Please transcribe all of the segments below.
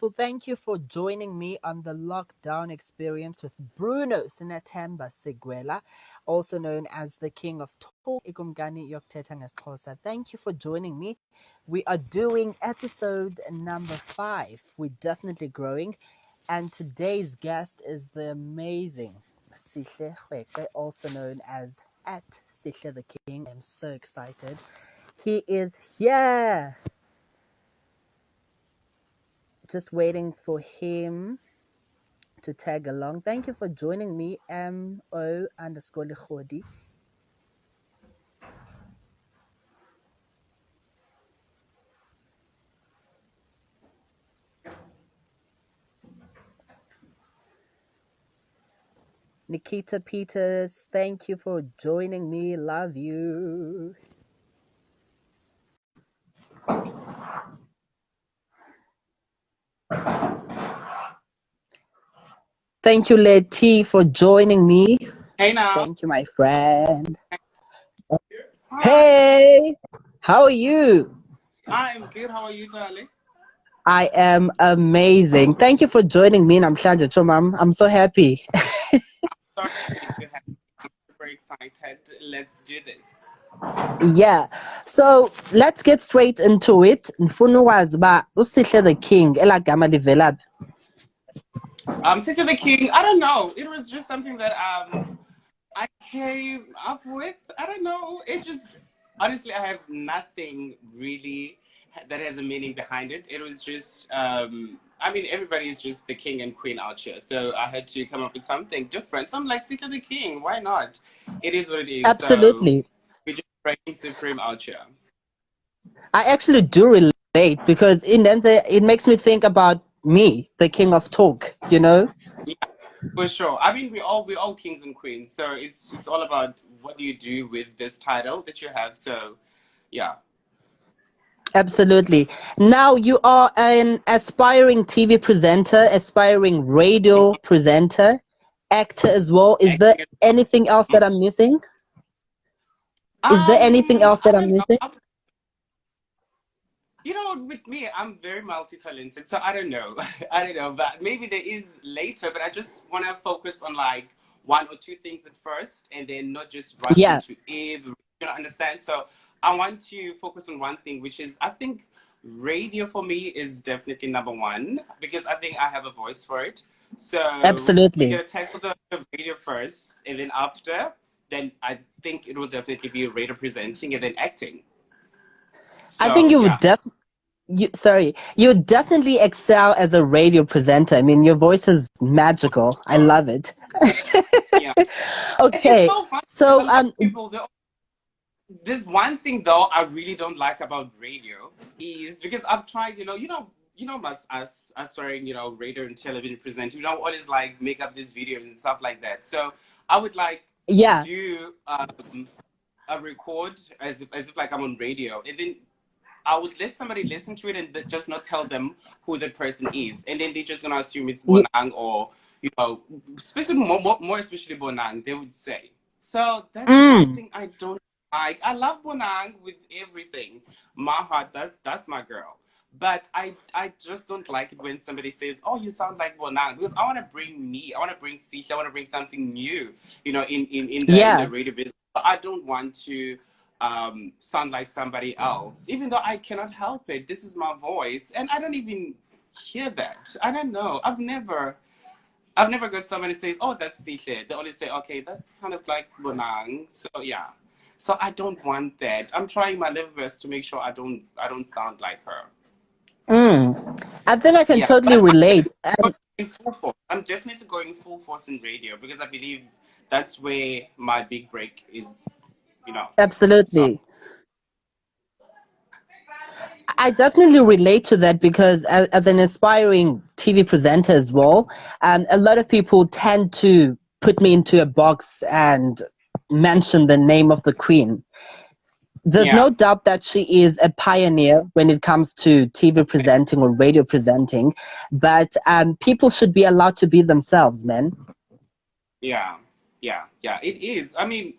Well, thank you for joining me on the lockdown experience with Bruno Sigwela, also known as the King of Talk. Ikumgani yokuthetha ngesiXhosa. Thank you for joining me. We are doing episode number 5. We're definitely growing. And today's guest is the amazing Sihle Krweqe, also known as at Sihle the King. I'm so excited. He is here. Just waiting for him to tag along. Thank you for joining me, mo_Likhodi. Nikita Peters, thank you for joining me. Love you. Thank you, Letty, for joining me. Hey now. Thank you, my friend. Hi. Hey, how are you? I'm good. How are you, darling? I am amazing. Thank you for joining me, Namhlanje Chomam. I'm so happy. I'm super excited. Let's do this. Yeah. So let's get straight into it. Mfuna ukwazi uba uSihle the King elagama livela phi? Sihle the King. I don't know. It was just something that I came up with. I don't know. It just honestly, I have nothing really that has a meaning behind it. It was just I mean, everybody is just the king and queen out here. So I had to come up with something different. So I'm like, Sihle the King. Why not? It is what it is. Absolutely. So we're just reigning supreme out here. I actually do relate because it makes me think about me, the king of talk, you know? Yeah, for sure. I mean, we're all kings and queens. So it's all about what do you do with this title that you have. So yeah. Absolutely. Now you are an aspiring TV presenter, aspiring radio presenter, actor as well. Is there anything else that I'm missing? Is there anything else that I'm missing? You know, with me, I'm very multi-talented, so I don't know. I don't know, but maybe there is later, but I just want to focus on like one or two things at first and then not just rush Yeah. into every, understand? So I want to focus on one thing, which is I think radio for me is definitely number one because I think I have a voice for it. So Absolutely. we're going to tackle the radio first, and then after, then I think it will definitely be radio presenting and then acting. So, I think you would you definitely excel as a radio presenter. I mean, your voice is magical. I love it. Yeah. Okay. It's so funny. So A lot of people, there's one thing though I really don't like about radio is because I've tried, us starting, radio and television presenting, we don't always like make up these videos and stuff like that. So I would like do a record as if like I'm on radio, and then I would let somebody listen to it and just not tell them who that person is, and then they're just gonna assume it's Bonang or especially more especially Bonang. They would say. So that's one thing I don't like. I love Bonang with everything. My heart, that's my girl. But I just don't like it when somebody says, "Oh, you sound like Bonang," because I want to bring me. I want to bring Sihle. I want to bring something new. In the radio business. I don't want to sound like somebody else, even though I cannot help it. This is my voice, and I don't even hear that. I don't know. I've never got somebody say, "Oh, that's Sihle." They only say, "Okay, that's kind of like Bonang." So yeah. So I don't want that. I'm trying my level best to make sure I don't sound like her. I think I can totally relate. I'm definitely going full force in radio because I believe that's where my big break is. Absolutely. I definitely relate to that because as an aspiring TV presenter as well, a lot of people tend to put me into a box and mention the name of the queen. There's no doubt that she is a pioneer when it comes to TV presenting or radio presenting, but people should be allowed to be themselves, man. Yeah, it is. I mean,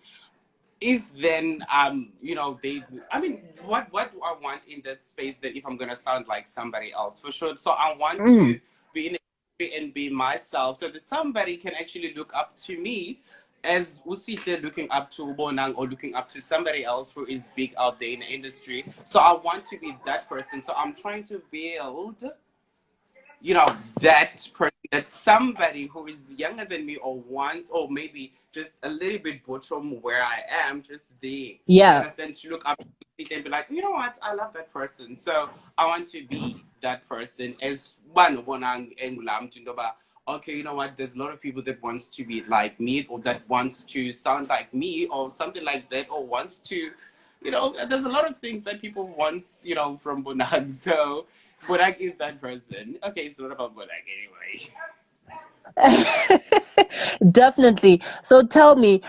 if then you know they, I mean, what do I want in that space that if I'm gonna sound like somebody else for sure? So I want Mm. to be in the and be myself so that somebody can actually look up to me as Usihle looking up to Ubonang or looking up to somebody else who is big out there in the industry. So I want to be that person. So I'm trying to build, you know, that person, that somebody who is younger than me or once or maybe just a little bit bottom where I am, just there. Do you Yeah. understand? To look up and be like, you know what, I love that person. So I want to be that person as one bonang engulam tundoba. Okay, you know what? There's a lot of people that wants to be like me or that wants to sound like me or something like that or wants to, you know, there's a lot of things that people want, you know, from Bonang. So Bonang is that person. Okay, it's not about Bonang anyway. Definitely. So tell me,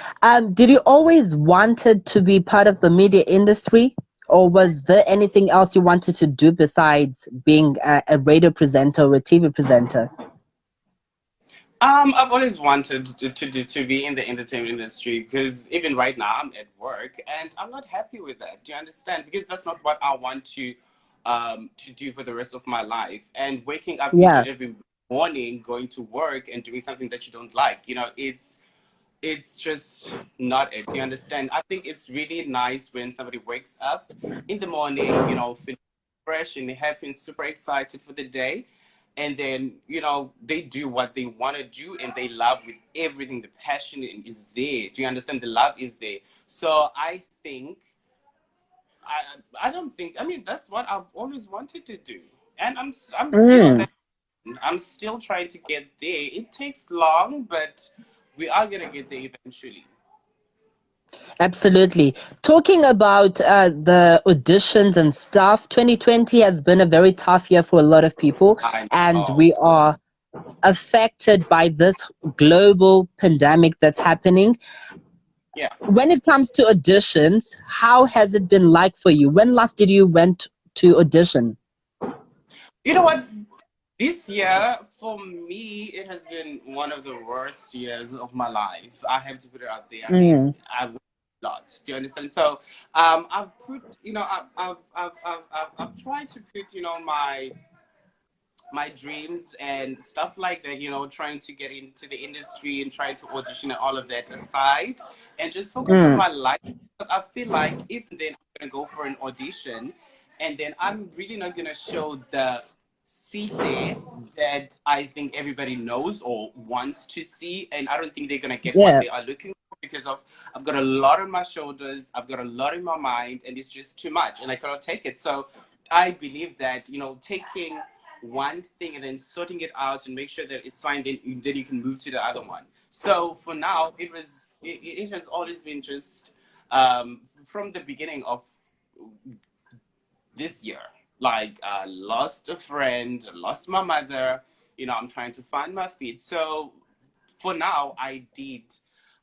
did you always wanted to be part of the media industry, or was there anything else you wanted to do besides being a radio presenter or a TV presenter? I've always wanted to be in the entertainment industry because even right now I'm at work and I'm not happy with that. Do you understand? Because that's not what I want to do for the rest of my life. And waking up each Yeah. and every morning, going to work and doing something that you don't like, you know, it's just not it. You understand? I think it's really nice when somebody wakes up in the morning, you know, feeling fresh and happy and super excited for the day. And then, you know, they do what they want to do and they love with everything. The passion is there. Do you understand? The love is there. So I think, I don't think, I mean, that's what I've always wanted to do. And I'm still on Mm. that. I'm still trying to get there. It takes long, but we are going to get there eventually. Absolutely. Talking about the auditions and stuff, 2020 has been a very tough year for a lot of people, I and know. we are affected by this global pandemic that's happening. Yeah. When it comes to auditions, how has it been like for you? When last did you went to audition? You know what? This year, for me, it has been one of the worst years of my life. I have to put it out there. I mean, Mm. I've worked a lot. Do you understand? So, I've put, you know, I've tried to put, you know, my dreams and stuff like that, you know, trying to get into the industry and trying to audition and all of that aside and just focus on Mm. my life. Because I feel like if then I'm going to go for an audition and then I'm really not going to show the Sihle that I think everybody knows or wants to see. And I don't think they're going to get what Yeah. they are looking for because of I've got a lot on my shoulders, I've got a lot in my mind, and it's just too much and I cannot take it. So I believe that, you know, taking one thing and then sorting it out and make sure that it's fine, then you can move to the other one. So for now, it has always been just from the beginning of this year. Like lost a friend, lost my mother. You know, I'm trying to find my feet. So for now, I did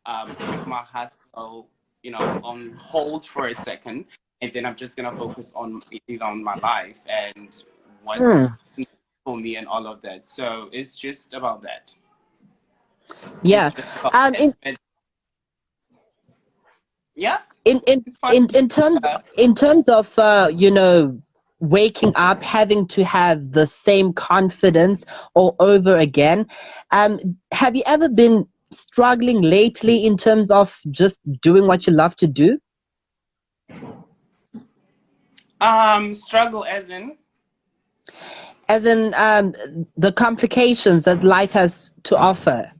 put my hustle, you know, on hold for a second, and then I'm just gonna focus on on my life and Mm. what's for me and all of that. So it's just about that. It's Yeah. just about Um, that. in And yeah, it's fun. in terms Uh, of waking up, having to have the same confidence all over again. Have you ever been struggling lately in terms of just doing what you love to do? struggle as in As in the complications that life has to offer,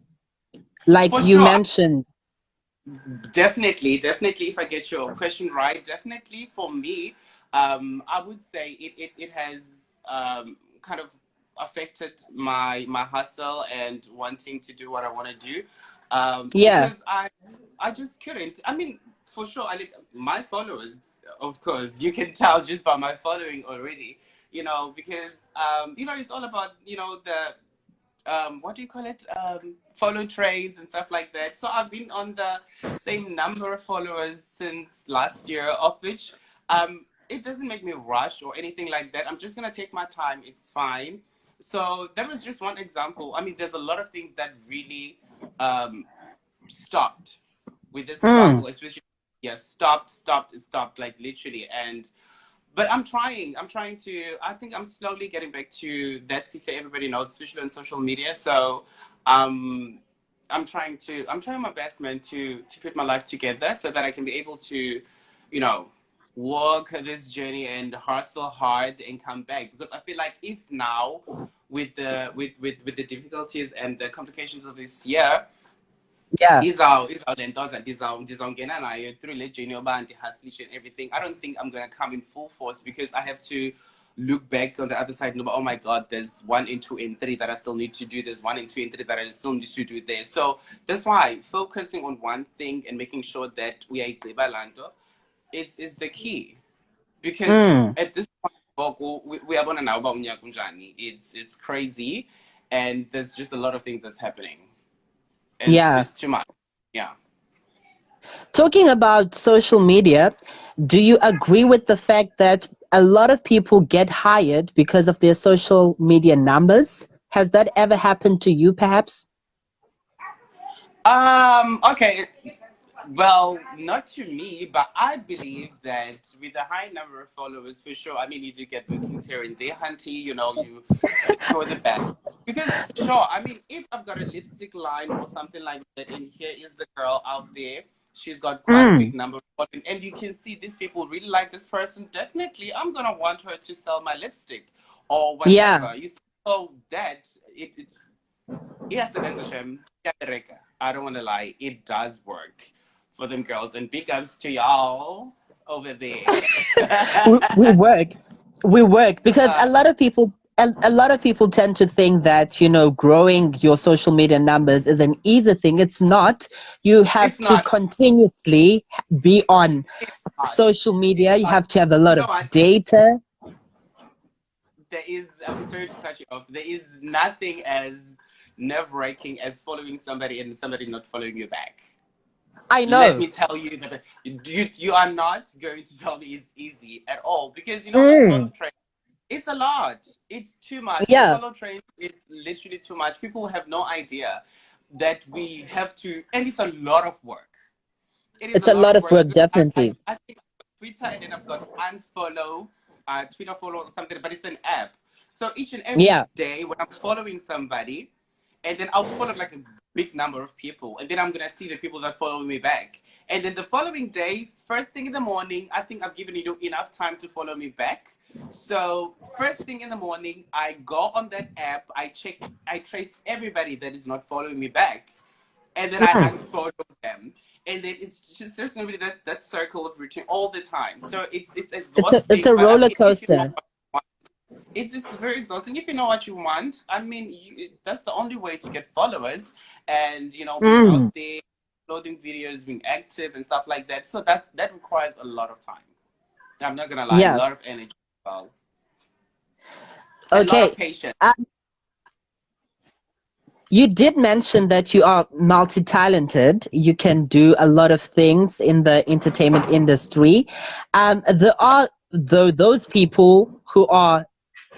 like for you sure. mentioned. Definitely, definitely. If I get your question right, definitely for me, I would say it has kind of affected my hustle and wanting to do what I want to do, Yeah. because I just couldn't. I mean, for sure, I like my followers. Of course, you can tell just by my following already. You know, because you know it's all about the what do you call it, follow trades and stuff like that. So I've been on the same number of followers since last year, of which it doesn't make me rush or anything like that. I'm just gonna take my time, it's fine. So that was just one example. I mean, there's a lot of things that really stopped with this Mm. struggle, especially Yes, stopped, like literally. And but I'm trying to, I think I'm slowly getting back to that Sihle everybody knows, especially on social media. So um I'm trying my best, man, to put my life together so that I can be able to, you know, walk this journey and hustle hard and come back. Because I feel like if now, with with the difficulties and the complications of this year, Yeah. izawulentoza ndizawungena nayo through le journey yoba ndihustlishe and everything. I don't think I'm gonna come in full force because I have to look back on the other side and go, oh my god, there's 1 and 2 and 3 that I still need to do. There's 1 and 2 and 3 that I still need to do there. So that's why focusing on one thing and making sure that we are lanto is the key. Because Mm. at this point, we are going to know about it's crazy, and there's just a lot of things that's happening. Yeah. It's too much. Yeah. Talking about social media, do you agree with the fact that a lot of people get hired because of their social media numbers? Has that ever happened to you, perhaps? Okay. Well, not to me, but I believe that with a high number of followers, for sure. I mean, you do get bookings here and there, hunty. You know, you secure the bag. Because sure, I mean, if I've got a lipstick line or something like that, and here is the girl out there, she's got quite a big Mm. number of followers, and you can see these people really like this person. Definitely, I'm gonna want her to sell my lipstick or Yeah. whatever. You see, so that it's, yes, it is a shame. I don't want to lie. It does work for them girls. And big ups to y'all over there. we work we work because uh, a lot of people tend to think that, growing your social media numbers is an easy thing. It's not. You have it's to not. continuously be on It's not. social media. It's You not. have to have a You lot know of what? data. There is, I'm sorry to cut you off. There is nothing as nerve wracking as following somebody and somebody not following you back. I Let know. me tell you that you are not going to tell me it's easy at all, because you know the solo Mm. train, it's a lot. It's too much. The Yeah. solo train, it's literally too much. People have no idea that we have to, and it's a lot of work. It is It's a a lot lot of of work work, because definitely. I think I've got Twitter and then I've got unfollow, Twitter follow or something, but it's an app. So each and every Yeah. day when I'm following somebody, and then I'll follow like a big number of people, and then I'm gonna see the people that follow me back. And then the following day, first thing in the morning, I think I've given you enough time to follow me back. So first thing in the morning, I go on that app, I check, I trace everybody that is not following me back, and then I Mm. unfollow them. And then it's just gonna be that circle of routine all the time. So it's It's exhausting, a but I roller mean, if you know coaster. what you want, it's very exhausting. If you know what you want, I mean, that's the only way to get followers, and you know, being Mm. out there, uploading videos, being active and stuff like that. So that requires a lot of time. I'm not gonna lie, a Yeah. lot of energy as well, and a lot of Okay. patience. You did mention that you are multi-talented. You can do a lot of things in the entertainment industry. There are, though, those people who are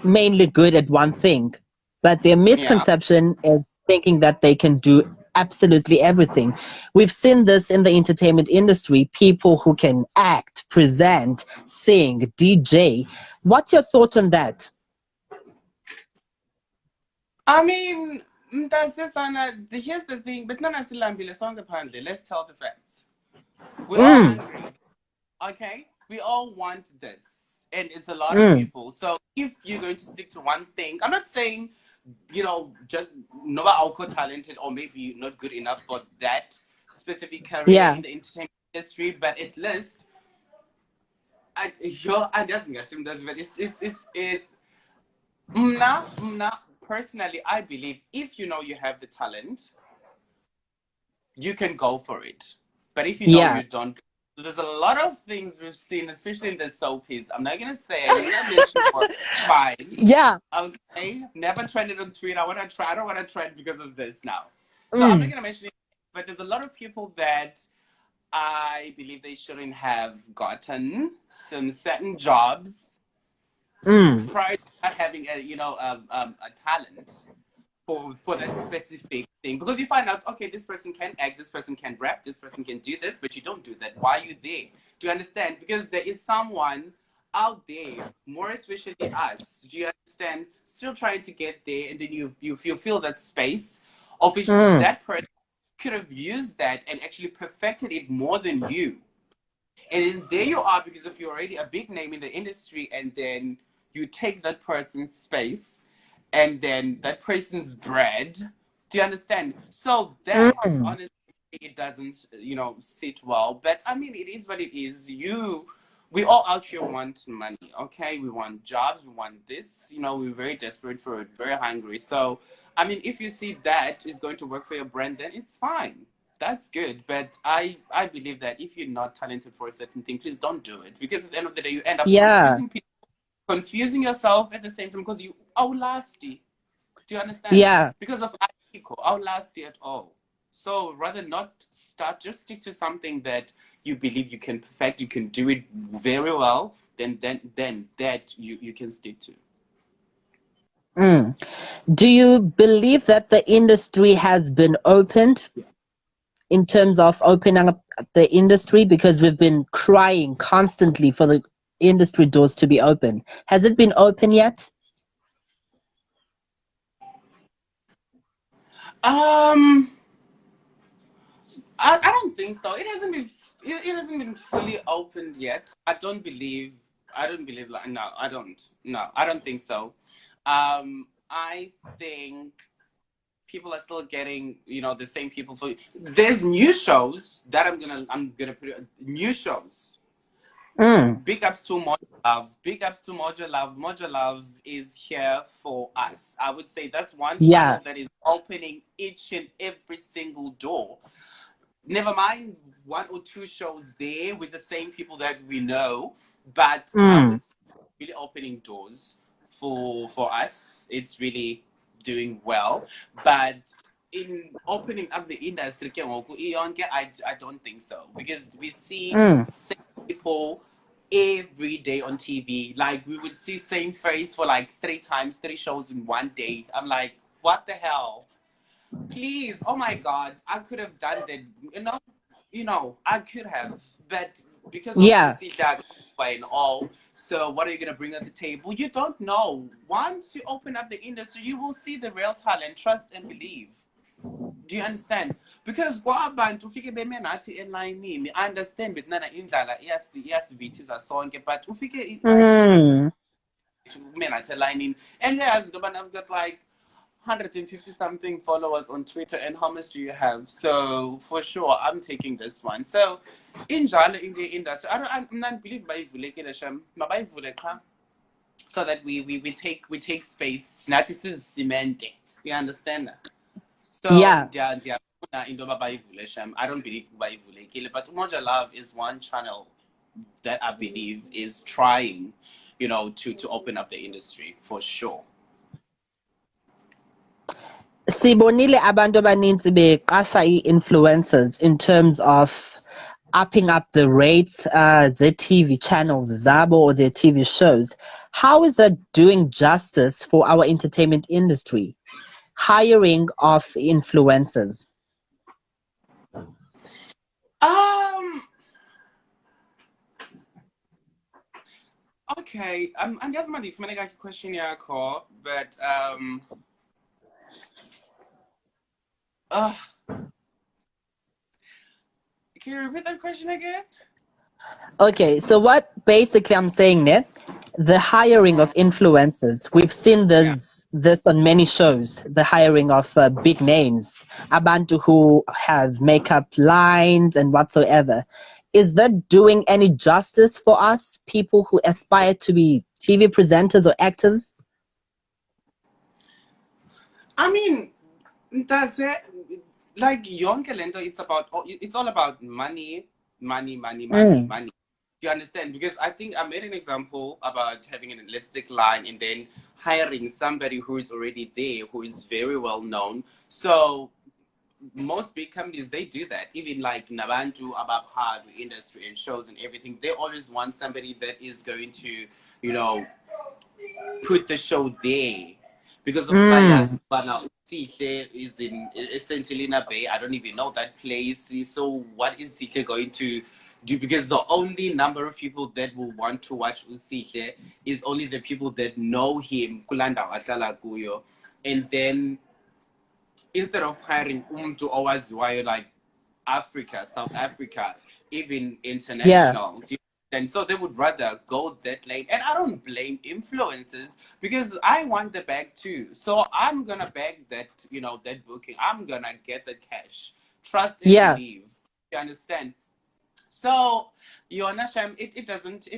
mainly good at one thing, but their Yeah. misconception is thinking that they can do absolutely everything. We've seen this in the entertainment industry, people who can act, present, sing, DJ. What's your thought on that? I mean, that's this and here's the thing, but not as let's tell the facts. We're all Mm, hungry, okay? We all want this, and it's a lot of mm, people. So if you're going to stick to one thing, I'm not saying, you know, just nova alco talented or maybe not good enough for that specific career yeah, in the entertainment industry, but at least I doesn't get him does, but it's personally, I believe if you know you have the talent, you can go for it. But if you know yeah. you don't, there's a lot of things we've seen, especially in the soapies. I'm not gonna say, I'm not gonna mention what, fine. Yeah. Okay, never tried it on Twitter. I wanna try. I don't wanna try it because of this now. So I'm not Mm, gonna mention it. But there's a lot of people that I believe they shouldn't have gotten some certain jobs mm. prior to not having a a talent. for that specific thing, because you find out, okay, this person can act, this person can rap, this person can do this, but you don't do that. Why are you there? Do you understand? Because there is someone out there, more especially us, do you understand, still trying to get there, and then you feel that space of which that person could have used that and actually perfected it more than you. And then there you are, because if you're already a big name in the industry, and then you take that person's space and then that person's bread. Do you understand? So that honestly, it doesn't, sit well. But I mean, it is what it is. We all out here want money, okay? We want jobs, we want this, we're very desperate for it, very hungry. So, I mean, if you see that is going to work for your brand, then it's fine. That's good. But I believe that if you're not talented for a certain thing, please don't do it. Because at the end of the day, you end up Yeah. confusing people, confusing yourself at the same time, because you outlasty. Do you understand? Yeah. Because of outlasty at all. So rather not start, just stick to something that you believe you can perfect, you can do it very well, then that you can stick to. Do you believe that the industry has been opened in terms of opening up the industry? Because we've been crying constantly for the industry doors to be open. Has it been open yet? Um, I don't think so. It hasn't been fully opened yet. I don't believe like, no, I don't think so. I think people are still getting, the same people. For there's new shows that I'm gonna put new shows. Big ups to Mojo Love. Big ups to Mojo Love. Mojo Love is here for us. I would say that's one Yeah. channel that is opening each and every single door. Never mind one or two shows there with the same people that we know, but I would say really opening doors for us. It's really doing well, but in opening up the industry, I don't think so, because we see same people every day on TV. Like, we would see same face for like three shows in one day. I'm like, what the hell? Please, oh my God, I could have done that. I could have, but because of the Yeah. Sihle and all. So what are you gonna bring at the table? You don't know. Once you open up the industry, you will see the real talent. Trust and believe. Do you understand? Because kwabantu ufike beme nathi elayinini, I understand bethi nana indlala iyasivithiza sonke, but ufike like ume nathi elayinini, and yazi into yobana I've got like 150 something followers on Twitter, and how much do you have? So for sure, I'm taking this one. So injalo in the industry, I'm not believe bayivulekile shem, mabayivule cha, so that we take space. Nathi sizimente. You understand? So Yeah. I don't believe bayivulekile, but Umoja Love is one channel that I believe is trying, to open up the industry for sure. Sibonile abantu abaninzi beqasha i-influencers in terms of upping up the rates, their TV channels zabo or their TV shows. How is that doing justice for our entertainment industry? Hiring of influencers. Okay, I'm guessing my different question here, call, but can you repeat that question again? Okay, so what basically I'm saying there, the hiring of influencers, we've seen this on many shows, the hiring of big names, abantu who have makeup lines and whatsoever. Is that doing any justice for us, people who aspire to be TV presenters or actors? I mean, does it, like Yonke Lento, it's all about money. Do you understand? Because I think I made an example about having a lipstick line and then hiring somebody who is already there, who is very well known. So most big companies, they do that. Even like Nabantu, Ababha, the industry and shows and everything, they always want somebody that is going to, put the show there, because of bias. But now Sihle is in Sentilina Bay. I don't even know that place. So what is Sihle going to do? Because the only number of people that will want to watch Sihle is only the people that know him. Kulanda ahlala kuyo. And then instead of hiring to owaziwayo like Africa, South Africa, even Yeah. international. And so they would rather go that lane. And I don't blame influencers because I want the bag too. So I'm gonna bag that, that booking. I'm gonna get the cash. Trust and Yeah. believe. You understand? So Yona Sham, it doesn't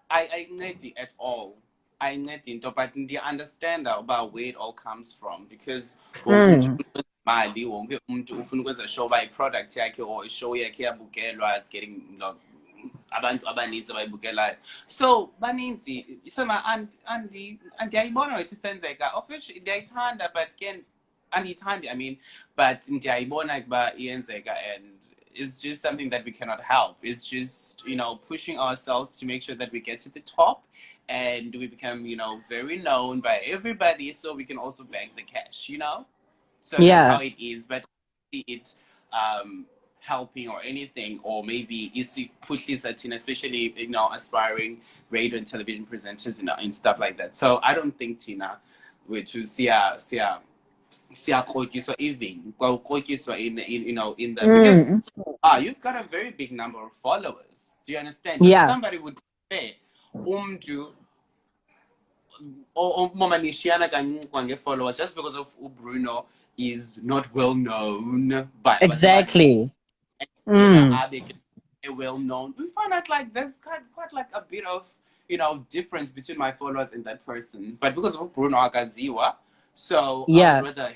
I need it at all. I need it, but I understand about where it all comes from because Mm. mali wonke umuntu ufuna ukwenza show by product yakhe or show yakhe yabukelwa is getting abantu abaninzi abayibukelayo so baninzi isema andiyayibona ukuthi senzeka of which ndiyayithanda but again andiyithandi I mean but ndiyayibona ukuba iyenzeka and it's just something that we cannot help. It's just, pushing ourselves to make sure that we get to the top and we become, very known by everybody so we can also bank the cash. So that's Yeah. how it is. But see it helping or anything, or maybe is it pushes that in, especially, aspiring radio and television presenters and stuff like that. So I don't think Tina would to see even in the because Mm. you've got a very big number of followers. Do you understand? If Yeah. somebody would say umdu or momanishiana kange followers just because of Bruno is not well known by Exactly. Mm. well known, we find out like there's quite like a bit of difference between my followers and that person's. But because of Bruno Agaziwa, so I would Yeah. rather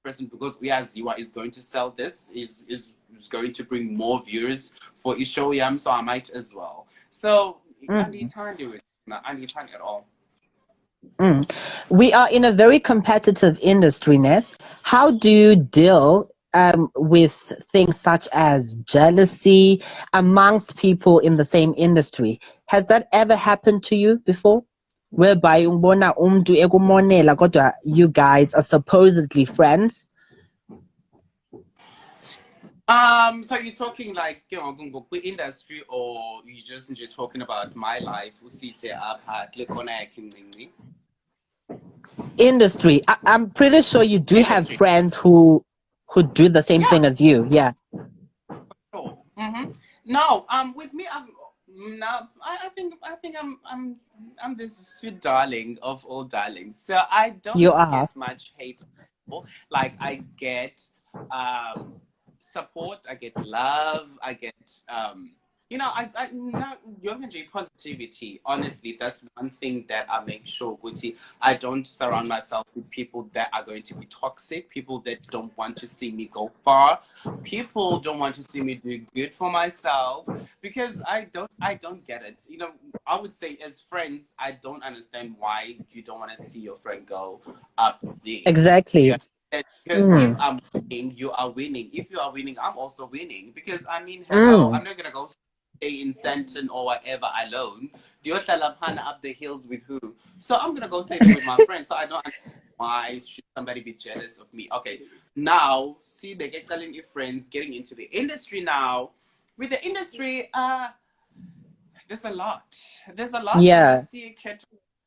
person because Ziwa is going to sell this, is going to bring more viewers for Ishoyam, so I might as well. So I need time to do it. I need time at all. Mm. We are in a very competitive industry, Neth. How do you deal with things such as jealousy amongst people in the same industry? Has that ever happened to you before? Whereby umbona umntu ekumonela kodwa you guys are supposedly friends? So you're talking like industry, or you just talking about my life? Industry. I'm pretty sure you do have Industry. friends who do the same Yeah. thing as you. Yeah. Sure. No. With me, I'm now. I think I'm this sweet darling of all darlings. So I don't You are. get much hate. Like I get support. I get love. I get I not positivity. Honestly, that's one thing that I make sure, Guti, I don't surround myself with people that are going to be toxic, people that don't want to see me go far, people don't want to see me do good for myself, because I don't get it. I would say as friends, I don't understand why you don't want to see your friend go up there. Do you Exactly. understand? Because if I'm winning, you are winning. If you are winning, I'm also winning. Because I mean, hello, I'm not gonna go stay in Santon or whatever alone. Diyohlala phana up the hills with who? So I'm gonna go stay there with my friends. So I don't understand why should somebody be jealous of me. Okay, now see they get telling your friends getting into the industry now. With the industry, there's a lot. There's a lot, and I Yeah. see a kid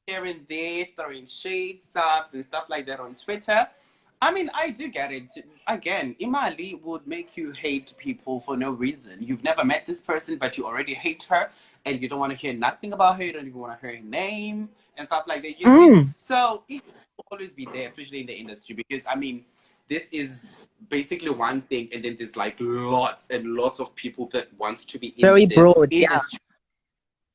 here and there throwing shade, subs, and stuff like that on Twitter. I mean, I do get it. Again, Imali would make you hate people for no reason. You've never met this person, but you already hate her, and you don't want to hear nothing about her. You don't even want to hear her name and stuff like that. You see, so it will always be there, especially in the industry, because I mean, this is basically one thing, and then there's like lots and lots of people that wants to be in Very this broad. Yeah. industry.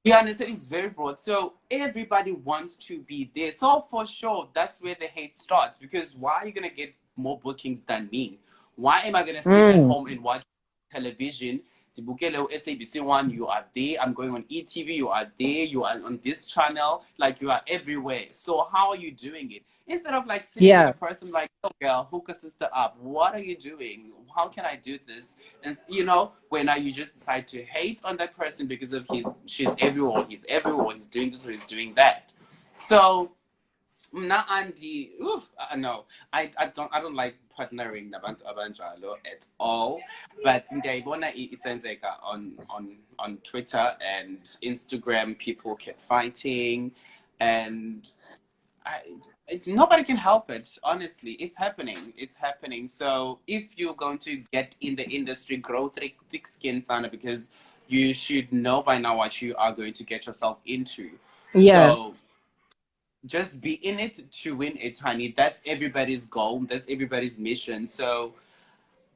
You understand? It's very broad. So everybody wants to be there. So for sure, that's where the hate starts. Because why are you gonna get more bookings than me? Why am I gonna sit at home and watch television? Tibukele SABC1, you are there. I'm going on ETV, you are there. You are on this channel, like you are everywhere. So how are you doing it? Instead of like sitting with Yeah. a person like, oh girl, hook a sister up. What are you doing? How can I do this? And when you just decide to hate on that person because of she's everywhere, he's everywhere, he's doing this or he's doing that. So Mna Andy, no, I don't like partnering nabantu abanjalo at all. But ndiyayibona isenzeka on Twitter and Instagram. People keep fighting, and nobody can help it. Honestly, it's happening. It's happening. So if you're going to get in the industry, grow thick skin, Sana, because you should know by now what you are going to get yourself into. Yeah. So just be in it to win it, honey. That's everybody's goal. That's everybody's mission. So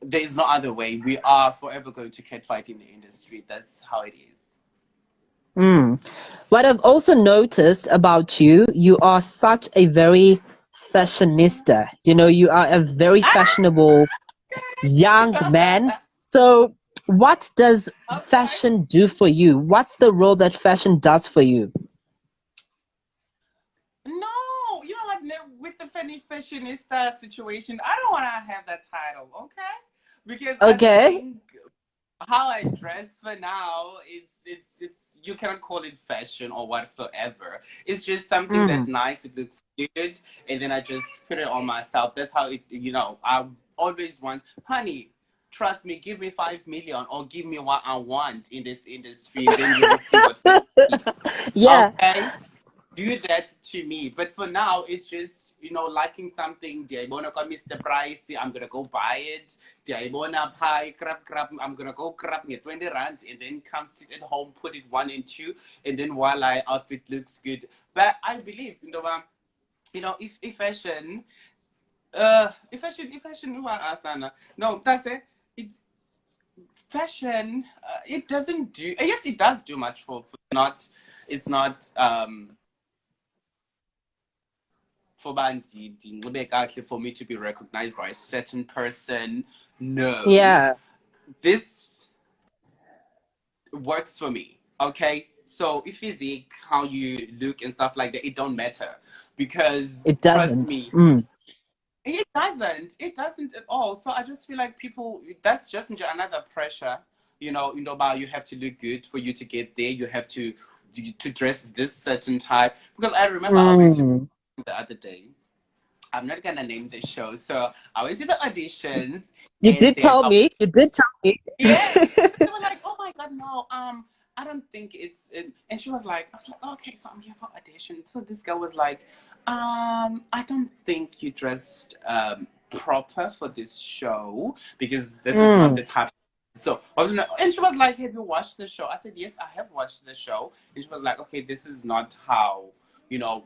there's no other way. We are forever going to catfight in the industry. That's how it is. Mm. What I've also noticed about you, you are such a very fashionista. You are a very fashionable young man. So, what does Okay. fashion do for you? What's the role that fashion does for you? No, you know what? With the Fanny Fashionista situation, I don't want to have that title, okay? Because I Okay. think how I dress for now, it's you cannot call it fashion or whatsoever. It's just something that Mm. nice, it looks good, and then I just put it on myself. That's how I always want, honey, trust me, give me 5 million or give me what I want in this industry, and then you will see what fashion is. Yeah. Okay? Do that to me. But for now, it's just, liking something. Diabona ka Mr. Price, I'm gonna go buy it. Diabona pie, crap, I'm gonna go crap, get 20 rands, and then come sit at home, put it 1 and 2, and then voila, outfit looks good. But I believe, if fashion, Asana. No, that's it. It's fashion. It doesn't do. Yes, it does do much for not. It's not. For me to be recognized by a certain person. No, Yeah. this works for me. Okay, so if physique, how you look and stuff like that, it don't matter, because It trust doesn't. me, Mm. it doesn't at all. So I just feel like people, that's just another pressure. About, you have to look good for you to get there. You have to dress this certain type, because I remember I went to Mm. the other day. I'm not gonna name the show. So I went to the auditions, You and did then tell me. You did tell me. yes, so they were like, "Oh my god, no, I don't think it's." And she was like, "I was like, okay, so I'm here for audition." So this girl was like, I don't think you dressed proper for this show, because this is not the Mm. type." So I was like, and she was like, "Have you watched the show?" I said, "Yes, I have watched the show." And she was like, "Okay, this is not how."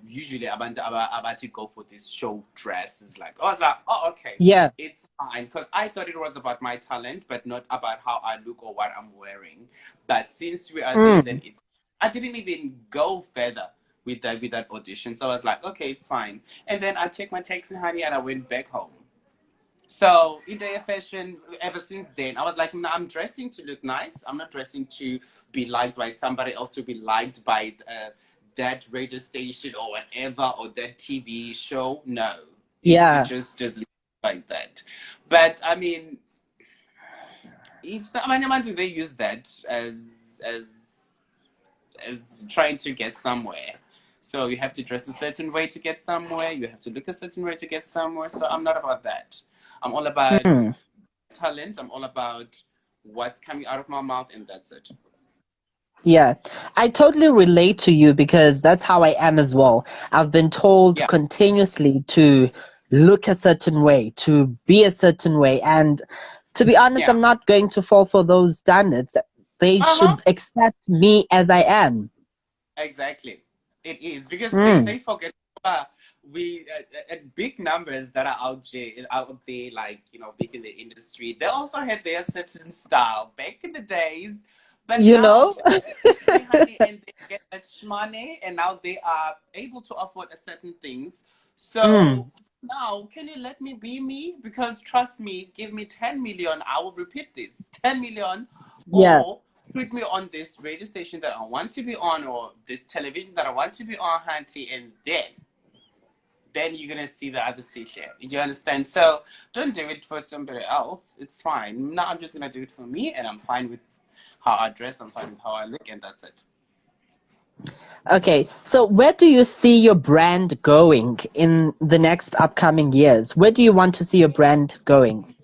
Usually about to go for this show dresses. Like, I was like, oh, okay, Yeah. it's fine, because I thought it was about my talent, but not about how I look or what I'm wearing. But since we are there, then Mm. it's. I didn't even go further with that audition, so I was like, okay, it's fine. And then I took my taxi, honey, and I went back home. So in their fashion, ever since then, I was like, no, I'm dressing to look nice. I'm not dressing to be liked by somebody else, to be liked by that radio station or whatever, or that TV show. No, it Yeah. just doesn't like that. But I mean, it's not, I mean, do they use that as as trying to get somewhere? So you have to dress a certain way to get somewhere. You have to look a certain way to get somewhere. So I'm not about that. I'm all about Mm. talent. I'm all about what's coming out of my mouth, and that's it. Yeah, I totally relate to you because that's how I am as well. I've been told Yeah. continuously to look a certain way, to be a certain way. And to be honest, Yeah. I'm not going to fall for those standards. They Uh huh. should accept me as I am. Exactly. It is, because they Mm. they forget, we at big numbers that are out there, like, big in the industry. They also had their certain style back in the days, but You now know? people industry, honey, and they get that money, and now they are able to afford a certain things. Mm. So now, can you let me be me? Because trust me, give me 10 million, I will repeat this 10 million, Yeah. or put me on this radio station that I want to be on, or this television that I want to be on, Hanty, and then you're gonna see the other Sihle. You understand? So don't do it for somebody else. It's fine. Now I'm just gonna do it for me, and I'm fine with how I dress. I'm fine with how I look, and that's it. Okay, so where do you see your brand going in the next upcoming years? Where do you want to see your brand going?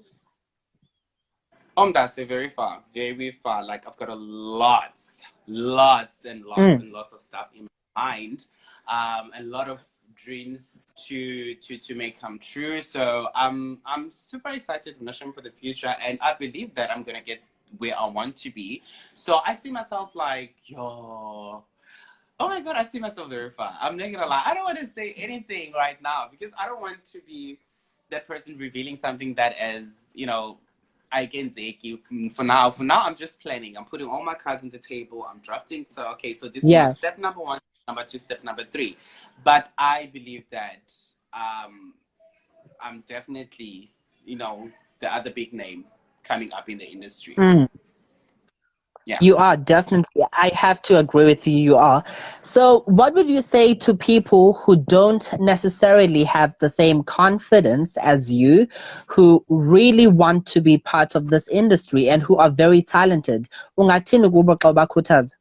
That's very far, very far. Like I've got lots and lots Mm, and lots of stuff in my mind, a lot of dreams to make come true. So I'm super excited, mission for the future, and I believe that I'm gonna get where I want to be. So I see myself like yo. Oh my god, I see myself very far. I'm not gonna lie. I don't want to say anything right now because I don't want to be that person revealing something that is, I can say for now. For now, I'm just planning. I'm putting all my cards on the table. I'm drafting. So okay, so this is my yeah. step number one, number two, step number three. But I believe that I'm definitely, the other big name coming up in the industry. Mm. Yeah. You are definitely. I have to agree with you. You are. So, what would you say to people who don't necessarily have the same confidence as you, who really want to be part of this industry and who are very talented? Ungathini kubo xa ubakhuthaza?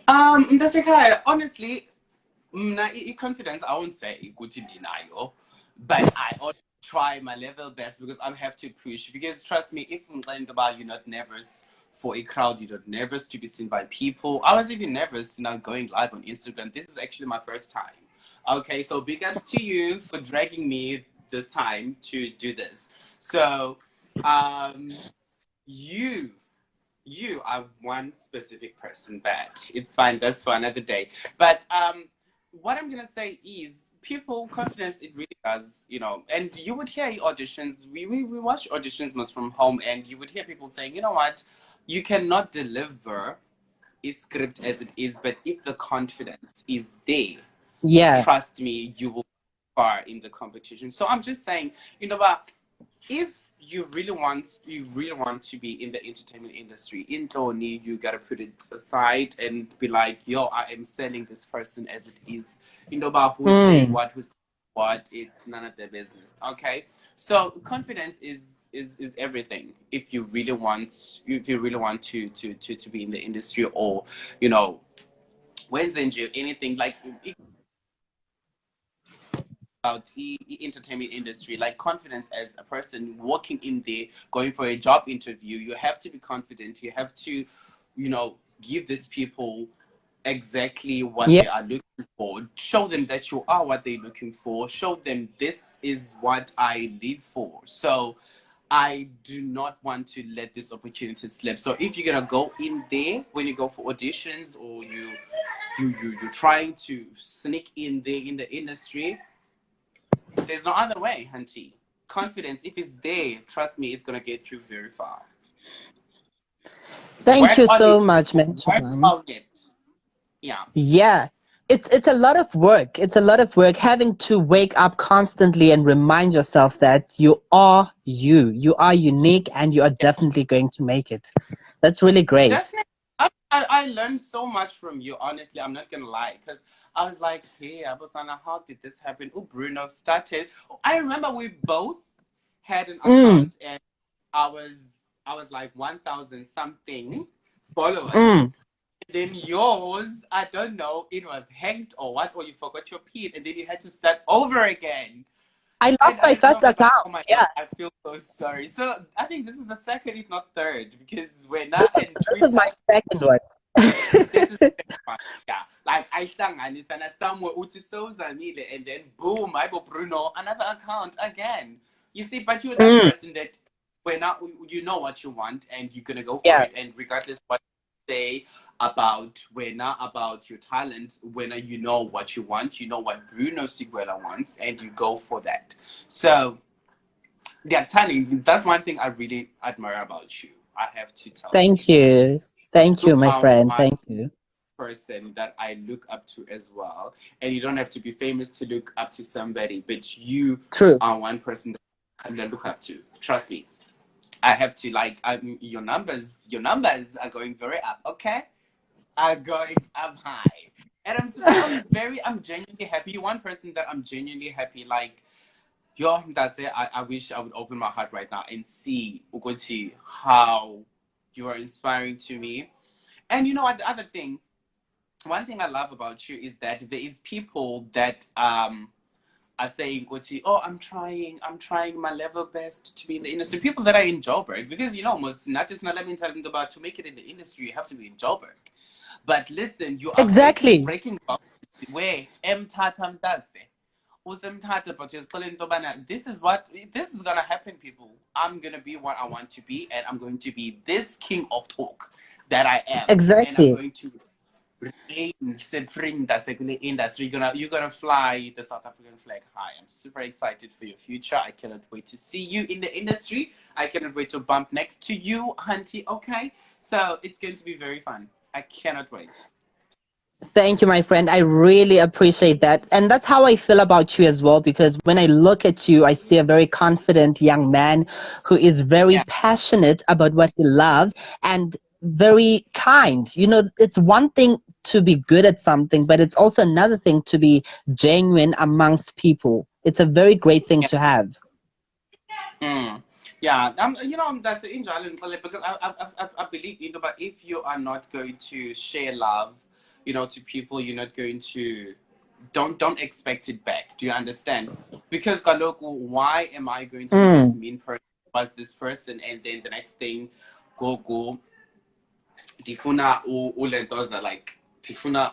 Mntasekhaya, honestly, confidence, I won't say good denial, but I always try my level best because I have to push. Because trust me, if about you're not nervous for a crowd, you're not nervous to be seen by people. I was even nervous now going live on Instagram. This is actually my first time. Okay, so big ups to you for dragging me this time to do this. So, um, you you are one specific person, but it's fine. That's for another day. But what I'm gonna say is, people confidence. It really does, And you would hear auditions. We watch auditions most from home, and you would hear people saying, you know what, you cannot deliver a script as it is, but if the confidence is there, Yeah. trust me, you will far in the competition. So I'm just saying, what, if you really want to be in the entertainment industry in Tony, you gotta put it aside and be like, yo, I am selling this person as it is. About who's saying Mm. what, it's none of their business. Okay. So confidence is everything. If you really want to be in the industry, or when's anything like about entertainment industry, like confidence as a person walking in there, going for a job interview, you have to be confident. You have to, give these people exactly what Yeah. they are looking for. Show them that you are what they're looking for. Show them this is what I live for. So I do not want to let this opportunity slip. So if you're gonna go in there when you go for auditions, or you're trying to sneak in there in the industry, there's no other way, Hunty. Confidence, if it's there, trust me, it's gonna get you very far. Thank Work you on so it. much, Work Mentor. on it. Yeah. Yeah. It's a lot of work. It's a lot of work having to wake up constantly and remind yourself that you are you. You are unique and you are Yeah. definitely going to make it. That's really great. Definitely. I learned so much from you, honestly. I'm not gonna lie, because I was like, hey, Abosana, how did this happen? Oh, Bruno started. I remember we both had an Mm, account, and I was I was like 1,000 something followers. mm. Then yours, I don't know, it was hacked or what, or you forgot your PIN, and then you had to start over again. I And lost I my remember first I was like, account. oh my god, Yeah. I feel so sorry. So I think this is the second, if not third, because we're This not is in this is my Twitter. second one. This is the second one. Yeah. Like I hlanganisana somewhere uthi sewuzamile, and then boom, I go Bruno, another account again. You see, but you're that Mm, person that when now you know what you want and you're gonna go for yeah. it, and regardless what you say about about your talent, when you know what you want, you know what Bruno Sigwela wants, and you go for that. So yeah, talent, that's one thing I really admire about you. I have to tell the Thank truth. you. Thank You you, my are friend. one Thank you. person that I look up to as well. And you don't have to be famous to look up to somebody, but you True. are one person that I look up to. Trust me. I have to your numbers are going very up, okay? Are going up high. And I'm genuinely happy. One person that I'm genuinely happy, like, yo, that's it. I wish I would open my heart right now and see Ugochi how you are inspiring to me. And you know what, the other thing, one thing I love about you is that there is people that are saying, "Oh, I'm trying my level best to be in the industry." People that are in Joburg, because most not just not let me tell them about to make it in the industry, you have to be in Joburg. But listen, you are Exactly. breaking boundaries where Tata Mtase. Usemthatha, but you're still in Tobana. This is gonna happen, people. I'm gonna be what I want to be, and I'm going to be this king of talk that I am, and I'm Exactly. going to reign supreme the secular industry. You're gonna fly the South African flag high. I'm super excited for your future. I cannot wait to see you in the industry. I cannot wait to bump next to you, Hunty. Okay, so it's going to be very fun. I cannot wait. Thank you, my friend. I really appreciate that. And that's how I feel about you as well, because when I look at you, I see a very confident young man who is very Yeah. passionate about what he loves and very kind. It's one thing to be good at something, but it's also another thing to be genuine amongst people. It's a very great thing to have. Mm. Yeah, that's the angel because I believe but if you are not going to share love, to people, you're not going to don't expect it back. Do you understand? Because Kaloku, why am I going to be this Mm. mean person was this person, and then the next thing go ndifuna ulentoza, like ndifuna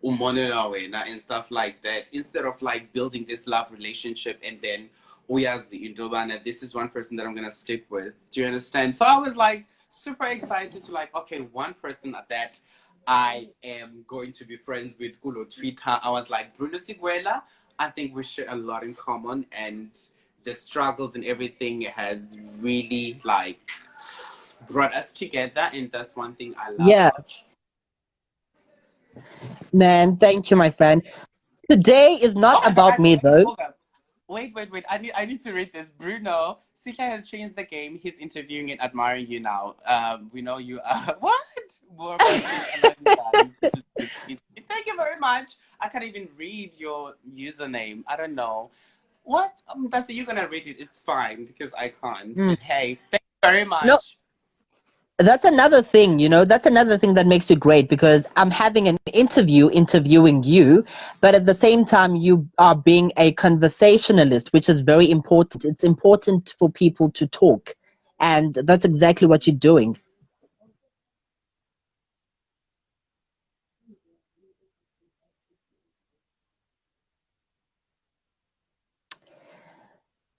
umonela wena and stuff like that, instead of like building this love relationship and then uyazi into yobana this is one person that I'm gonna stick with. Do you understand? So I was like super excited to like, okay, one person that I am going to be friends with kulo Twitter. I was like, Bruno Sigwela, I think we share a lot in common, and the struggles and everything has really like brought us together, and that's one thing I love Yeah, about you. man. Thank you, my friend. Today is not Oh my god! about me, though. Hold up. Wait. I need to read this. Bruno Sihle has changed the game. He's interviewing and admiring you now. We know you are what? More about you. I love you guys. This is really sweet. Thank you very much. I can't even read your username. I don't know what. That's you're gonna read it. It's fine because I can't. Mm. But hey, thank you very No, much. that's another thing, that's another thing that makes you great, because I'm having an interview interviewing you, but at the same time you are being a conversationalist, which is very important. It's important for people to talk, and that's exactly what you're doing.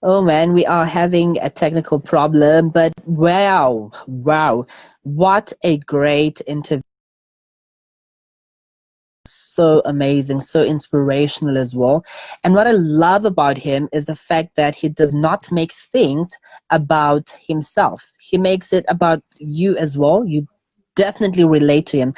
Oh man, we are having a technical problem, but wow, what a great interview. So amazing, so inspirational as well. And what I love about him is the fact that he does not make things about himself. He makes it about you as well. You definitely relate to him.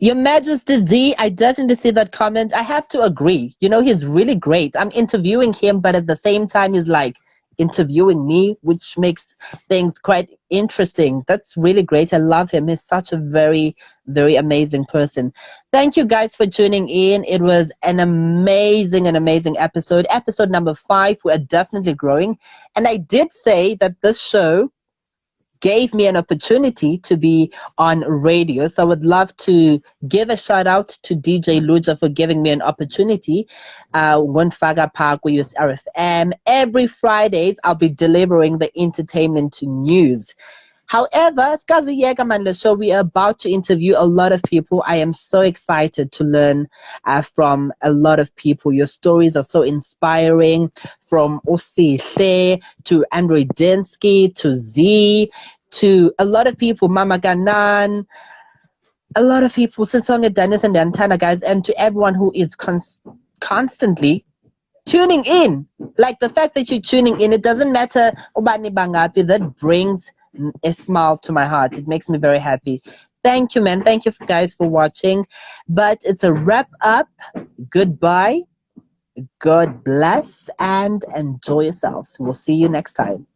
Your Majesty Z, I definitely see that comment. I have to agree. He's really great. I'm interviewing him, but at the same time, he's like interviewing me, which makes things quite interesting. That's really great. I love him. He's such a very, very amazing person. Thank you guys for tuning in. It was an amazing episode. Episode number 5. We are definitely growing. And I did say that this show gave me an opportunity to be on radio. So I would love to give a shout out to DJ Luja for giving me an opportunity. Gonfaga Park, we use RFM. Every Fridays, I'll be delivering the entertainment news. However, Skazi Yegaman show, we are about to interview a lot of people. I am so excited to learn from a lot of people. Your stories are so inspiring, from Sihle to Android Dinsky to Z to a lot of people, Mama Ganan, a lot of people, Sisonga Dennis and the Antana guys, and to everyone who is constantly tuning in. Like the fact that you're tuning in, it doesn't matter ubani bangapi, that brings a smile to my heart. It makes me very happy. Thank you, man. Thank you guys for watching. But it's a wrap up. Goodbye. God bless and enjoy yourselves. We'll see you next time.